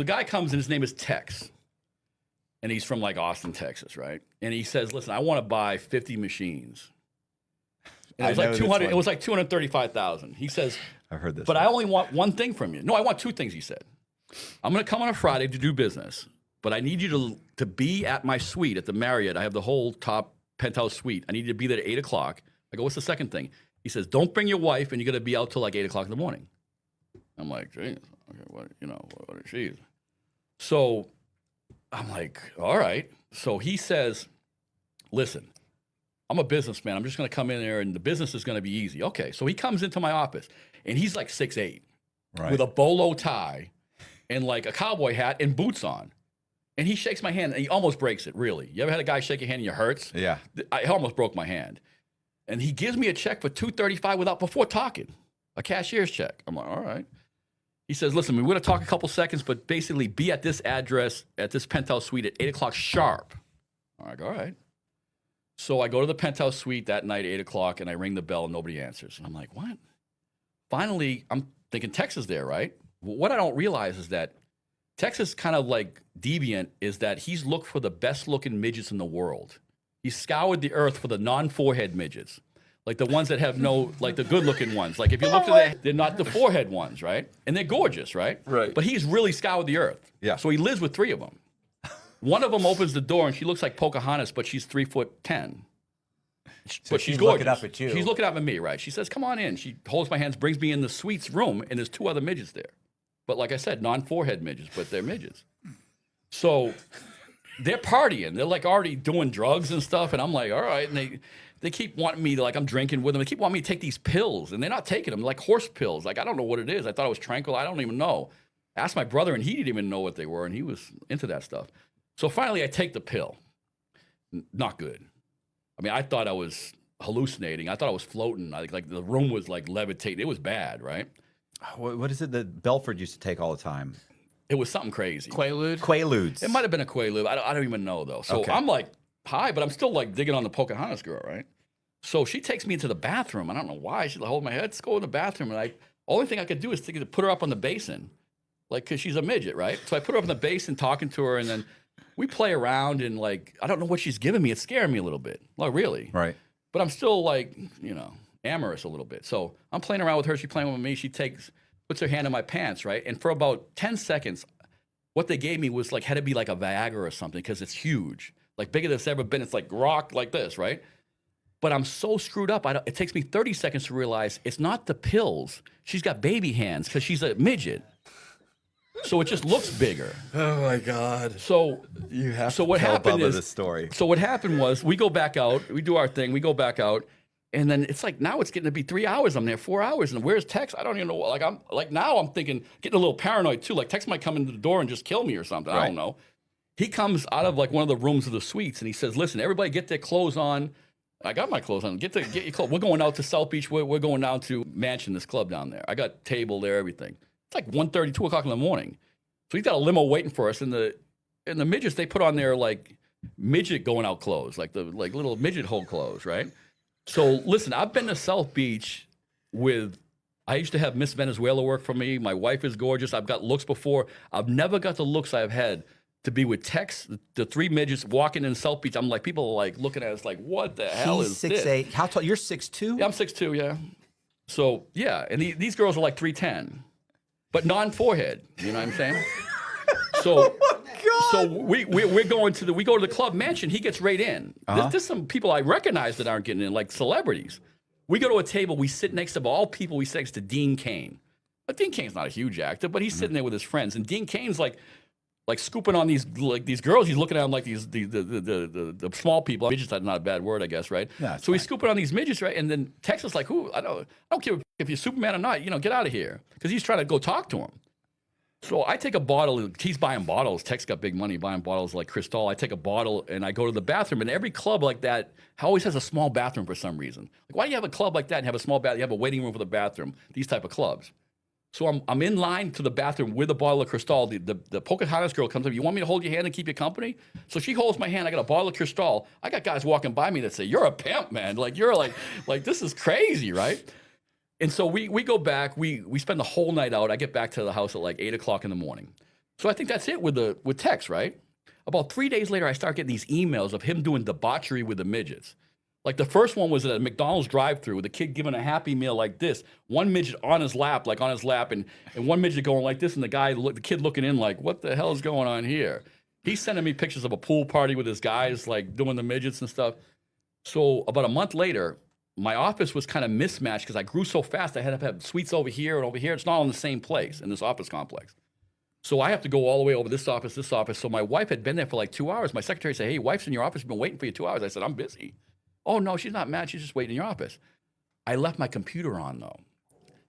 The guy comes and his name is Tex. And he's from like Austin, Texas, right? And he says, listen, I want to buy 50 machines. And it was like 200, it was like 235,000. He says, I've heard this. But I only want one thing from you. No, I want two things, he said. I'm going to come on a Friday to do business, but I need you to be at my suite at the Marriott. I have the whole top penthouse suite. I need you to be there at 8 o'clock. I go, what's the second thing? He says, don't bring your wife, and you're going to be out till like 8 o'clock in the morning. I'm like, geez, okay, what is she? So I'm like, all right. So he says, listen, I'm a businessman. I'm just going to come in there, and the business is going to be easy. Okay. So he comes into my office, and he's like 6'8", right, with a bolo tie and like a cowboy hat and boots on. And he shakes my hand, and he almost breaks it, really. You ever had a guy shake your hand and it hurts? Yeah. I almost broke my hand. And he gives me a check for $235 before talking, a cashier's check. I'm like, all right. He says, listen, we're going to talk a couple seconds, but basically be at this address, at this penthouse suite at 8 o'clock sharp. I'm like, all right. So I go to the penthouse suite that night, 8 o'clock, and I ring the bell, and nobody answers. And I'm like, what? Finally, I'm thinking Tex is there, right? What I don't realize is that Tex is kind of like deviant, is that he's looked for the best-looking midgets in the world. He scoured the earth for the non-forehead midgets. Like the ones that have no, like the good-looking ones. Like if you look at they're not the forehead ones, right? And they're gorgeous, right? Right. But he's really scoured the earth. Yeah. So he lives with three of them. One of them opens the door, and she looks like Pocahontas, but she's 3'10". But she's gorgeous. looking up at you. She's looking up at me, right? She says, come on in. She holds my hands, brings me in the suite's room, and there's two other midgets there. But like I said, non-forehead midgets, but they're midgets. So they're partying. They're like already doing drugs and stuff, and I'm like, all right. And they keep wanting me to, like, I'm drinking with them. They keep wanting me to take these pills, and they're not taking them, like horse pills. Like, I don't know what it is. I thought it was Tranquil. I don't even know. Asked my brother, and he didn't even know what they were, and he was into that stuff. So finally, I take the pill. Not good. I mean, I thought I was hallucinating. I thought I was floating. Like the room was like levitating. It was bad, right? What is it that Belford used to take all the time? It was something crazy. Quaaludes. It might have been a Quaalude. I don't even know, though. So I'm like, hi, but I'm still like digging on the Pocahontas girl, right? So she takes me into the bathroom. I don't know why. She's like, hold my head. Let's go in the bathroom. And only thing I could do is to put her up on the basin. Like, because she's a midget, right? So I put her up on the basin, talking to her, and then we play around, and like, I don't know what she's giving me. It's scaring me a little bit. Like, really. Right. But I'm still like, amorous a little bit. So I'm playing around with her. She's playing with me. She puts her hand in my pants, right? And for about 10 seconds, what they gave me was like, had to be like a Viagra or something, because it's huge. Like bigger than it's ever been. It's like rock like this, right? But I'm so screwed up. It takes me 30 seconds to realize it's not the pills. She's got baby hands because she's a midget. So it just looks bigger. Oh my God. So you have so to what tell happened Bubba is this story. So what happened was we go back out, we do our thing, we go back out, and then it's like now it's getting to be 3 hours. I'm there 4 hours, and where's Tex? I don't even know. Like now I'm thinking, getting a little paranoid too. Like Tex might come into the door and just kill me or something. I don't know. He comes out of like one of the rooms of the suites, and he says, "Listen, everybody, get their clothes on." I got my clothes on. Get your clothes. We're going out to South Beach. We're going down to Mansion, this club down there. I got table there, everything. It's like 1:30, 2 o'clock in the morning. So he's got a limo waiting for us, and the midgets, they put on their like midget going out clothes, like the little midget hole clothes, right? So listen, I've been to South Beach I used to have Miss Venezuela work for me. My wife is gorgeous. I've got looks before. I've never got the looks I've had to be with Tex, the three midgets walking in South Beach. I'm like, people are like looking at us like, what the hell is this? He's 6'8". How tall? You're 6'2"? Yeah, I'm 6'2", yeah. So, yeah, and these girls are like 310, but non-forehead, you know what I'm saying? So, so we go to the club Mansion. He gets right in. There's some people I recognize that aren't getting in, like celebrities. We go to a table. We sit next to all people. We sit next to Dean Cain. But Dean Cain's not a huge actor, but he's sitting there with his friends. And Dean Cain's like scooping on these girls. He's looking at them like the small people. Midgets, that's not a bad word, I guess, right? Yeah, so he's scooping on these midgets, right? And then Tex is like, "Who? I don't care if you're Superman or not. Get out of here," because he's trying to go talk to him. So I take a bottle. He's buying bottles. Tex got big money buying bottles like Cristal. I take a bottle and I go to the bathroom. And every club like that always has a small bathroom for some reason. Like, why do you have a club like that and have a small bathroom? You have a waiting room for the bathroom. These type of clubs. So I'm in line to the bathroom with a bottle of Cristal. The Pocahontas girl comes up. "You want me to hold your hand and keep you company?" So she holds my hand. I got a bottle of Cristal. I got guys walking by me that say, "You're a pimp, man. Like you're like this is crazy, right?" And so we go back. We spend the whole night out. I get back to the house at like 8 o'clock in the morning. So I think that's it with Tex, right? About 3 days later, I start getting these emails of him doing debauchery with the midgets. Like the first one was at a McDonald's drive-through with a kid giving a Happy Meal like this, one midget on his lap, and one midget going like this, and the kid looking in like, what the hell is going on here? He's sending me pictures of a pool party with his guys like doing the midgets and stuff. So about a month later, my office was kind of mismatched because I grew so fast. I had to have suites over here and over here. It's not all in the same place in this office complex. So I have to go all the way over this office. So my wife had been there for like 2 hours. My secretary said, hey, wife's in your office. She's been waiting for you 2 hours. I said, I'm busy. Oh, no, she's not mad. She's just waiting in your office. I left my computer on, though.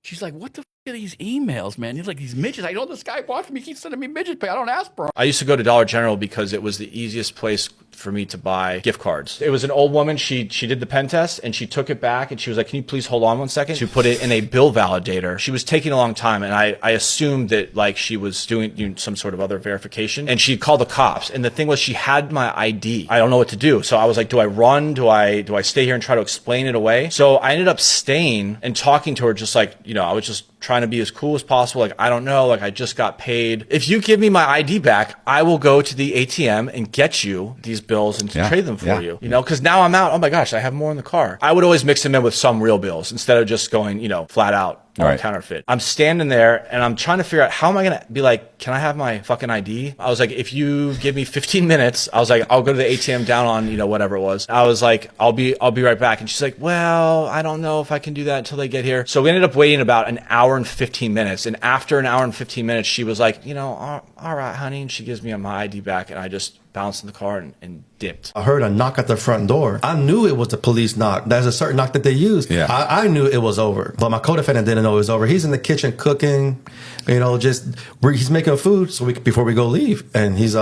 She's like, what the f are these emails, man? He's like, these midgets. I know this guy bought from me. He keeps sending me midget pay. I don't ask for them. I used to go to Dollar General because it was the easiest place for me to buy gift cards. It was an old woman. She did the pen test and she took it back and she was like, can you please hold on one second? She put it in a bill validator. She was taking a long time and I assumed that like she was doing some sort of other verification, and she called the cops. And the thing was, she had my ID. I don't know what to do. So I was like, do I run? Do I stay here and try to explain it away? So I ended up staying and talking to her, just like, I was just trying to be as cool as possible. Like, I don't know, like I just got paid. If you give me my ID back, I will go to the ATM and get you these bills and trade them for you. Because now I'm out. Oh my gosh, I have more in the car. I would always mix them in with some real bills instead of just going, flat out counterfeit. I'm standing there and I'm trying to figure out, how am I going to be like, can I have my fucking ID? I was like, if you give me 15 minutes, I was like, I'll go to the ATM down on, whatever it was. I was like, I'll be right back. And she's like, well, I don't know if I can do that until they get here. So we ended up waiting about an hour and 15 minutes. And after an hour and 15 minutes, she was like, all right, honey. And she gives me my ID back, and I just bounced in the car and dipped. I heard a knock at the front door. I knew it was the police knock. There's a certain knock that they use. Yeah. I knew it was over, but my co-defendant didn't know it was over. He's in the kitchen cooking, he's making food before we go leave. And he's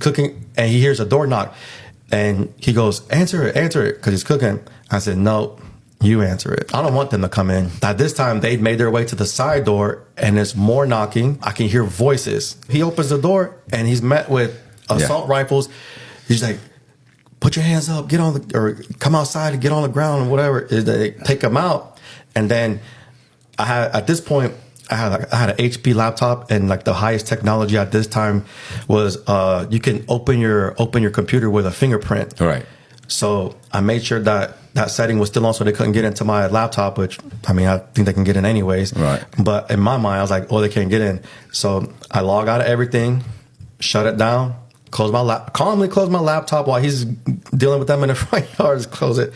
cooking and he hears a door knock and he goes, answer it, because he's cooking. I said, no, you answer it. I don't want them to come in. At this time, they'd made their way to the side door and there's more knocking. I can hear voices. He opens the door and he's met with assault rifles. He's like, put your hands up, or come outside and get on the ground and whatever. They take him out. And then at this point, I had an HP laptop, and like the highest technology at this time was you can open your computer with a fingerprint. Right. So I made sure that setting was still on, so they couldn't get into my laptop, which, I think they can get in anyways. Right. But in my mind, I was like, oh, they can't get in. So I log out of everything, shut it down, calmly close my laptop while he's dealing with them in the front yard, just close it,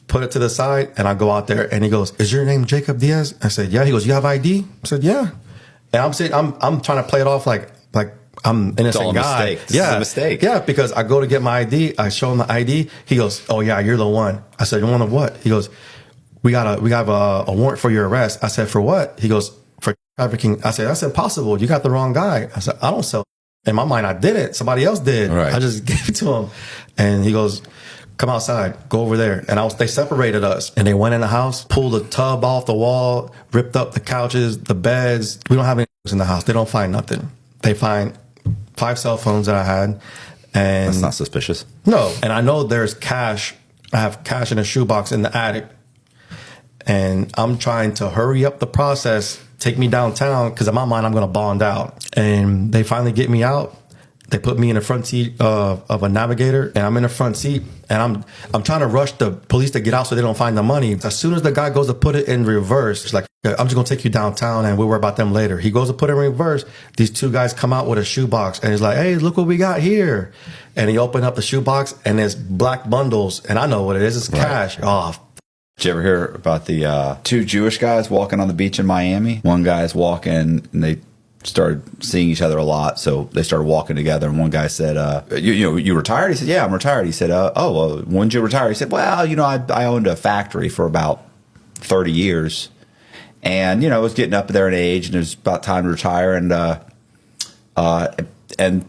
put it to the side, and I go out there and he goes, is your name Jacob Diaz? I said, yeah. He goes, you have ID? I said, yeah. And I'm saying, I'm trying to play it off like I'm an innocent guy. This is a mistake. Yeah, because I go to get my ID. I show him the ID. He goes, oh yeah, you're the one. I said, one of what? He goes, we have a warrant for your arrest. I said, for what? He goes, for trafficking. I said, that's impossible. You got the wrong guy. I said, I don't sell. In my mind, I didn't. Somebody else did. Right. I just gave it to him. And he goes, come outside, go over there. And they separated us and they went in the house, pulled the tub off the wall, ripped up the couches, the beds. We don't have any in the house. They don't find nothing. They find 5 cell phones that I had. And that's not suspicious. No. And I know there's cash. I have cash in a shoebox in the attic. And I'm trying to hurry up the process, take me downtown, because in my mind, I'm going to bond out. And they finally get me out. They put me in the front seat of a Navigator, and I'm in the front seat, and I'm trying to rush the police to get out so they don't find the money. As soon as the guy goes to put it in reverse, it's like, I'm just going to take you downtown, and we'll worry about them later. He goes to put it in reverse. These 2 guys come out with a shoebox, and he's like, hey, look what we got here. And he opened up the shoebox, and there's black bundles, and I know what it is. It's cash. Oh, did you ever hear about the 2 Jewish guys walking on the beach in Miami? One guy's walking, and they started seeing each other a lot, so they started walking together. And one guy said, you retired? He said, yeah, I'm retired. He said, when did you retire? He said, well, I owned a factory for about 30 years. And, I was getting up there in age, and it was about time to retire. And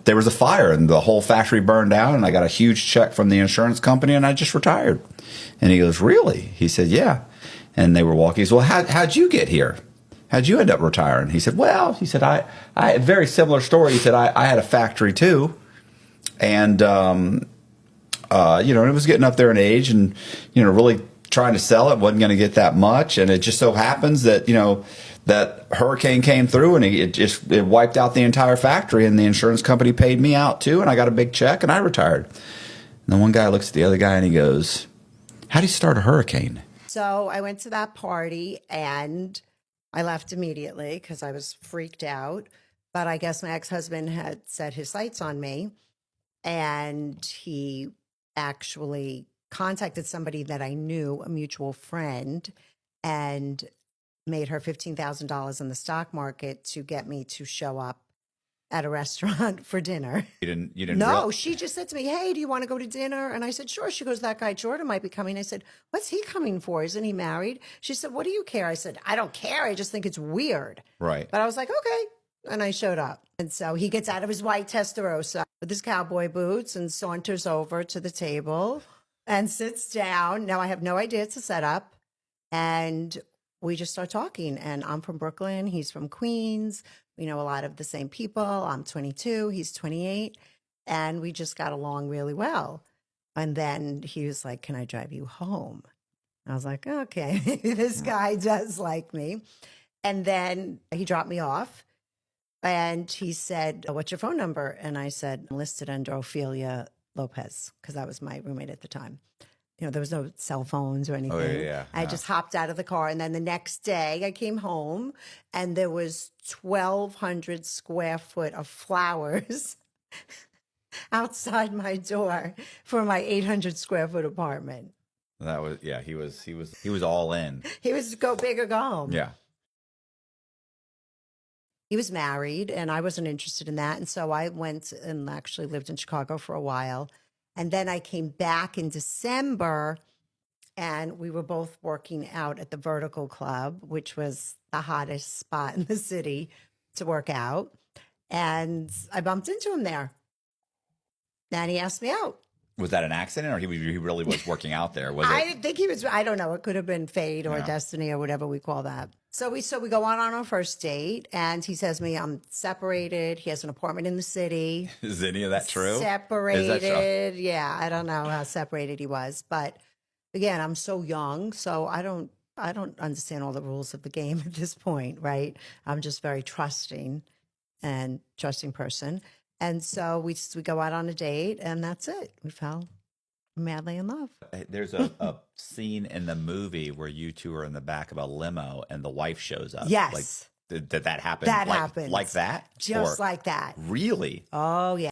there was a fire, and the whole factory burned down, and I got a huge check from the insurance company, and I just retired. And he goes, really? He said, yeah. And they were walking. He said, well, how'd you get here? How'd you end up retiring? He said, well, I had a very similar story. He said, I had a factory too. And, it was getting up there in age, and, really trying to sell it, wasn't going to get that much. And it just so happens that, that hurricane came through and it wiped out the entire factory, and the insurance company paid me out too, and I got a big check and I retired. And then one guy looks at the other guy and he goes, "How do you start a hurricane?" So I went to that party and I left immediately because I was freaked out. But I guess my ex-husband had set his sights on me, and he actually contacted somebody that I knew, a mutual friend, and made her $15,000 in the stock market to get me to show up at a restaurant for dinner. You didn't No, she just said to me, "Hey, do you want to go to dinner?" And I said, "Sure." She goes, "That guy Jordan might be coming." I said, "What's he coming for? Isn't he married?" She said, "What do you care?" I said, "I don't care. I just think it's weird." Right. But I was like, okay. And I showed up. And so he gets out of his white Testarossa with his cowboy boots and saunters over to the table and sits down. Now I have no idea it's a setup. And we just start talking. And I'm from Brooklyn. He's from Queens. We know a lot of the same people. I'm 22. He's 28. And we just got along really well. And then he was like, "Can I drive you home?" I was like, okay, this guy does like me. And then he dropped me off. And he said, "What's your phone number?" And I said, "I'm listed under Ophelia Lopez," because that was my roommate at the time. You know, there was no cell phones or anything. I just hopped out of the car. And then the next day I came home and there was 1,200 square foot of flowers outside my door for my 800 square foot apartment. That was, yeah, he was all in. He was go big or go home. Yeah. He was married and I wasn't interested in that. And so I went and actually lived in Chicago for a while. And then I came back in December and we were both working out at the Vertical Club, which was the hottest spot in the city to work out. And I bumped into him there. And he asked me out. Was that an accident, or he really was working out there? Was I it? think he was, I don't know. It could have been fate or Yeah. destiny or whatever we call that. So we go on our first date and he says to me, "I'm separated." He has an apartment in the city. Is any of that true? Separated. Is that true? Yeah. I don't know how separated he was, but again, I'm so young. So I don't understand all the rules of the game at this point. Right. I'm just very trusting person. And so we go out on a date and that's it. We fell madly in love. There's a scene in the movie where you two are in the back of a limo and the wife shows up. Yes. Like, did that happen? That like, happened. like that? Just Or- like that. Really? Oh, yeah.